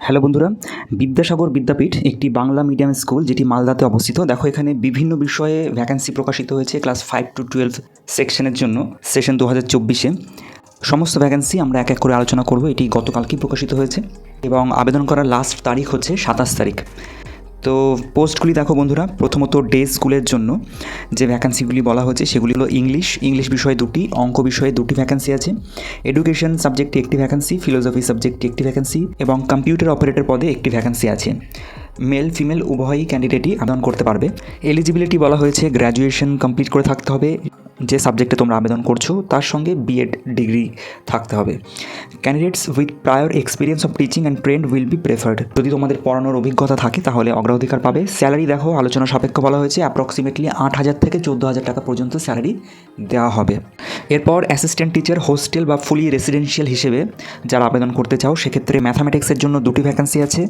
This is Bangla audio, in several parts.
হ্যালো বন্ধুরা, বিদ্যাসাগর বিদ্যাপীঠ একটি বাংলা মিডিয়াম স্কুল যেটি মালদাতে অবস্থিত। দেখো এখানে বিভিন্ন বিষয়ে ভ্যাকেন্সি প্রকাশিত হয়েছে ক্লাস 5 to 12 সেকশনের জন্য সেশন 2024-এ। সমস্ত ভ্যাকেন্সি আমরা এক এক করে আলোচনা করব। এটি গতকালকেই প্রকাশিত হয়েছে এবং আবেদন করার লাস্ট তারিখ হচ্ছে 27 তারিখ। তো পোস্টগুলি দেখো বন্ধুরা, প্রথমত ডে স্কুলের জন্য যে ভ্যাকেন্সিগুলি বলা হয়েছে সেগুলি হলো ইংলিশ বিষয়ে 2টি, অঙ্ক বিষয়ে 2টি ভ্যাকেন্সি আছে, এডুকেশন সাবজেক্টে 1টি ভ্যাকেন্সি, ফিলোসফি সাবজেক্টে 1টি ভ্যাকেন্সি এবং কম্পিউটার অপারেটর পদে 1টি ভ্যাকেন্সি আছে। মেল ফিমেল উভয়ই ক্যান্ডিডেটই আবেদন করতে পারবে। এলিজিবিলিটি বলা হয়েছে গ্র্যাজুয়েশন কমপ্লিট করে থাকতে হবে, যে সাবজেক্টে তোমরা আবেদন করছো তার সঙ্গে বিএড ডিগ্রি থাকতে হবে। Candidates with prior experience of teaching and trend will be preferred. যদি তোমাদের পড়ানোর অভিজ্ঞতা থাকে তাহলে অগ্রাধিকার পাবে। স্যালারি দেখো আলোচনা সাপেক্ষ বলা হয়েছে, অ্যাপ্রক্সিমেটলি 8,000 থেকে 14,000 টাকা পর্যন্ত স্যালারি দেওয়া হবে। এরপর অ্যাসিস্ট্যান্ট টিচার হোস্টেল বা ফুলি রেসিডেন্সিয়াল হিসেবে যারা আবেদন করতে চাও সেক্ষেত্রে ম্যাথামেটিক্সের জন্য 2টি ভ্যাকেন্সি আছে,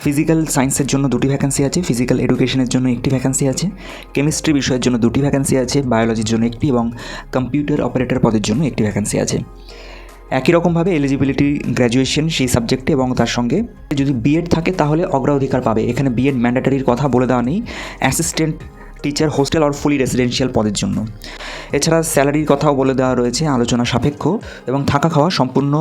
ফিজিক্যাল সায়েন্সের জন্য 2টি ভ্যাকেন্সি আছে, ফিজিক্যাল এডুকেশনের জন্য 1টি ভ্যাকেন্সি আছে, কেমিস্ট্রি বিষয়ের জন্য 2টি ভ্যাকেন্সি আছে, বায়োলজির জন্য 1টি এবং কম্পিউটার অপারেটর পদের জন্য 1টি ভ্যাকেন্সি আছে। একই রকমভাবে এলিজিবিলিটি গ্র্যাজুয়েশন সেই সাবজেক্টে এবং তার সঙ্গে যদি বিএড থাকে তাহলে অগ্রাধিকার পাবে। এখানে বিএড ম্যান্ডেটরির কথা বলে দেওয়া নেই, অ্যাসিস্ট্যান্ট টিচার হোস্টেল আর ফুলি রেসিডেন্সিয়াল পদের জন্য। এছাড়া স্যালারির কথাও বলে দেওয়া রয়েছে আলোচনা সাপেক্ষ এবং থাকা খাওয়া সম্পূর্ণ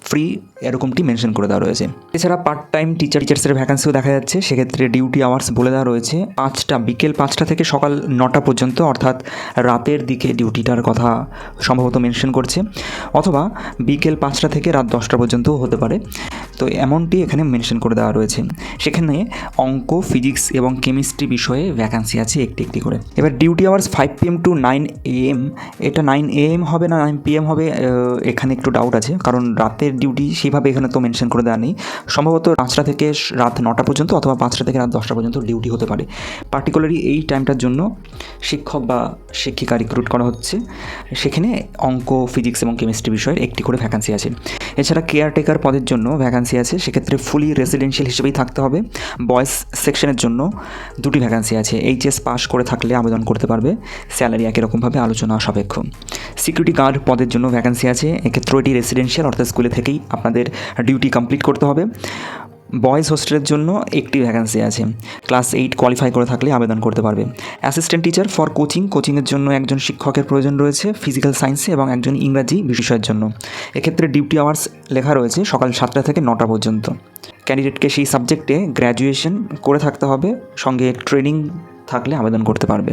ফ্রি, এরকমটি মেনশন করে দেওয়া রয়েছে। এছাড়া পার্ট টাইম টিচার্সের ভ্যাকেন্সিও দেখা যাচ্ছে, সেক্ষেত্রে ডিউটি আওয়ার্স বলে দেওয়া রয়েছে বিকেল 5টা থেকে সকাল 9টা পর্যন্ত, অর্থাৎ রাতের দিকে ডিউটিটার কথা সম্ভবত মেনশন করছে, অথবা বিকেল 5টা থেকে রাত 10টা পর্যন্তও হতে পারে। তো এমনটি এখানে মেনশন করে দেওয়া রয়েছে। সেখানে অঙ্ক, ফিজিক্স এবং কেমিস্ট্রি বিষয়ে ভ্যাকেন্সি আছে একটি করে। এবার duty hours 5 PM to 9 AM, এটা 9 AM হবে না 9 PM হবে, এখানে একটু ডাউট আছে, কারণ রাতের ডিউটি সেইভাবে এখানে তো মেনশন করে দেওয়া নেই। সম্ভবত 5টা থেকে রাত 9টা পর্যন্ত অথবা 5টা থেকে রাত 10টা পর্যন্ত ডিউটি হতে পারে। পার্টিকুলারলি এই টাইমটার জন্য শিক্ষক বা শিক্ষিকা রিক্রুট করা হচ্ছে। সেখানে অঙ্ক, ফিজিক্স এবং কেমিস্ট্রি বিষয়ের 1টি করে ভ্যাকেন্সি আছে। এছাড়া কেয়ারটেকার পদের জন্য ভ্যাকেন্সি আছে, সেক্ষেত্রে ফুলি রেসিডেন্সিয়াল হিসেবেই থাকতে হবে। বয়েজ সেকশনের জন্য 2টি ভ্যাকেন্সি আছে, এইচএস পাস করে থাকলে আবেদন করতে পারবে। স্যালারি একই রকমভাবে আলোচনা সাপেক্ষ। সিকিউরিটি গার্ড পদের জন্য ভ্যাকেন্সি আছে, এক্ষেত্রে এটি রেসিডেন্সিয়াল অর্থাৎ স্কুলে থেকেই আপনাদের ডিউটি কমপ্লিট করতে হবে। বয়েজ হোস্টেলের জন্য 1টি ভ্যাকেন্সি আছে, ক্লাস 8 কোয়ালিফাই করে থাকলে আবেদন করতে পারবে। অ্যাসিস্ট্যান্ট টিচার ফর কোচিংয়ের জন্য একজন শিক্ষকের প্রয়োজন রয়েছে ফিজিক্যাল সায়েন্সে এবং একজন ইংরাজি বিষয়ের জন্য। এক্ষেত্রে ডিউটি আওয়ার্স লেখা রয়েছে সকাল 7টা থেকে 9টা পর্যন্ত। ক্যান্ডিডেটকে সেই সাবজেক্টে গ্র্যাজুয়েশন করে থাকতে হবে, সঙ্গে ট্রেনিং থাকলে আবেদন করতে পারবে।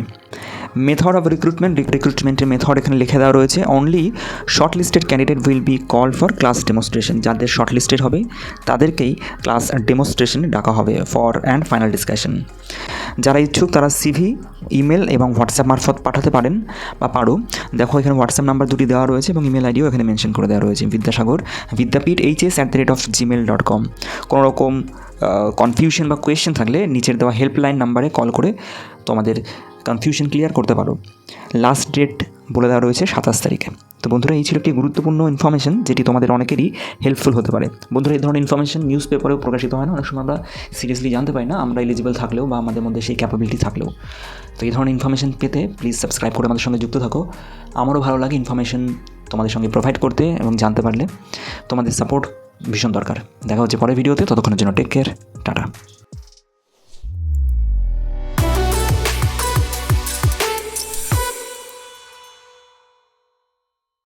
মেথড অফ রিক্রুটমেন্টের মেথড এখানে লিখে দেওয়া রয়েছে, only short listed candidate will be call for class demonstration. যাদের শর্ট লিস্টেড হবে তাদেরকেই ক্লাস ডেমনস্ট্রেশনে ডাকা হবে ফর অ্যান্ড ফাইনাল ডিসকাশন। যারা ইচ্ছুক তারা সিভি, ইমেল এবং হোয়াটসঅ্যাপ মারফত পাঠাতে পারেন বা পারো। দেখো এখানে হোয়াটসঅ্যাপ নাম্বার 2টি দেওয়া রয়েছে এবং ইমেল আইডিও এখানে মেনশন করে দেওয়া রয়েছে, বিদ্যাসাগর বিদ্যাপীঠ hs@gmail.com। কোনো রকম কনফিউশন বা কোয়েশ্চেন থাকলে নিচের দেওয়া হেল্পলাইন নাম্বারে কল করে তোমাদের কনফিউশন ক্লিয়ার করতে পারো। লাস্ট ডেট বলে দেওয়া রয়েছে 27 তারিখে। তো বন্ধুরা, এই ছিল একটি গুরুত্বপূর্ণ ইনফরমেশন যেটি তোমাদের অনেকেরই হেল্পফুল হতে পারে। বন্ধুরা, এই ধরনের ইনফরমেশন নিউজ পেপারেও প্রকাশিত হয় না, অনেক সময় আমরা সিরিয়াসলি জানতে পারি না, আমরা এলিজিবল থাকলেও বা আমাদের মধ্যে সেই ক্যাপাবিলিটি থাকলেও। তো এই ধরনের ইনফরমেশন পেতে প্লিজ সাবস্ক্রাইব করে আমাদের সঙ্গে যুক্ত থাকো। আমারও ভালো লাগে ইনফরমেশন তোমাদের সঙ্গে প্রোভাইড করতে এবং জানতে পারলে। তোমাদের সাপোর্ট ভীষণ দরকার। দেখা হচ্ছে পরের ভিডিওতে, ততক্ষণের জন্য টেক কেয়ার, টাটা।